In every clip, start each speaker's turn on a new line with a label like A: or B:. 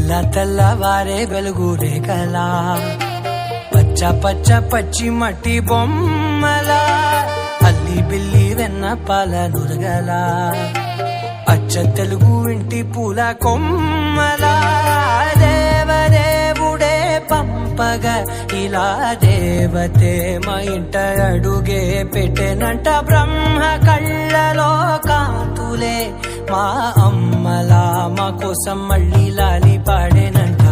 A: తెల్లవారే వెలుగు రేఖలా పచ్చ పచ్చ పచ్చి మట్టి బొమ్మలా అల్లి బిల్లి వెన్న పాల నురగలా అచ్చ తెలుగు ఇంటి పూల కొమ్మలా దేవదేవుడే పంపగా ఇలా దేవతే మా ఇంట అడుగే పెట్టెనంట బ్రహ్మ కళ్ళలో కాంతులే మా అమ్మలా మా కోసం మళ్ళీ లాలి పాడేనంట.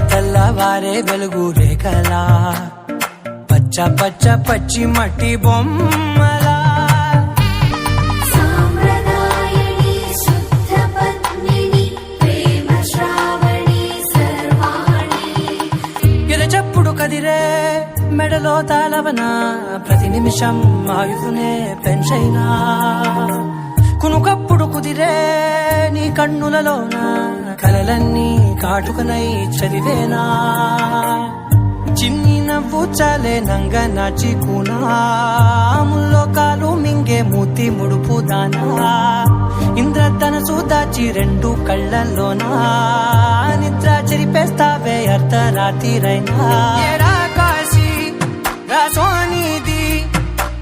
A: తెల్లవారే వెలుగు రేఖలా పచ్చ పచ్చ పచ్చి మట్టి బొమ్మలా ఎరచప్పుడు కదిరే మెడలో తాళవన ప్రతి నిమిషం ఆయుధునే పెంచైనా కునుకప్పుడు కుదిరే నీ కన్నులలోన కలలన్నీ కాటుకనై చదివేనా చిన్ని నవ్వు చాలే నంగ నాచి కూనాముల్లో కాలు మింగే మూతి ముడుపు దానా ఇంద్రధనసు దాచి రెండు కళ్ళల్లోనా నిద్ర చెరిపేస్తావే అర్ధరాత్రిరైనా కాశీ రాసోనిది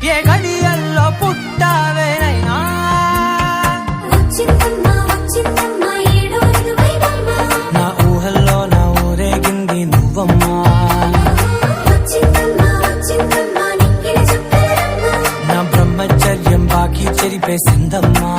A: ఏ గడియల్లో పుట్టావేనైనా నా ఊహల్లో నా ఊరేగింది నువ్వమ్మా నా బ్రహ్మచర్యం బాకీ చెరిపేసిందమ్మా.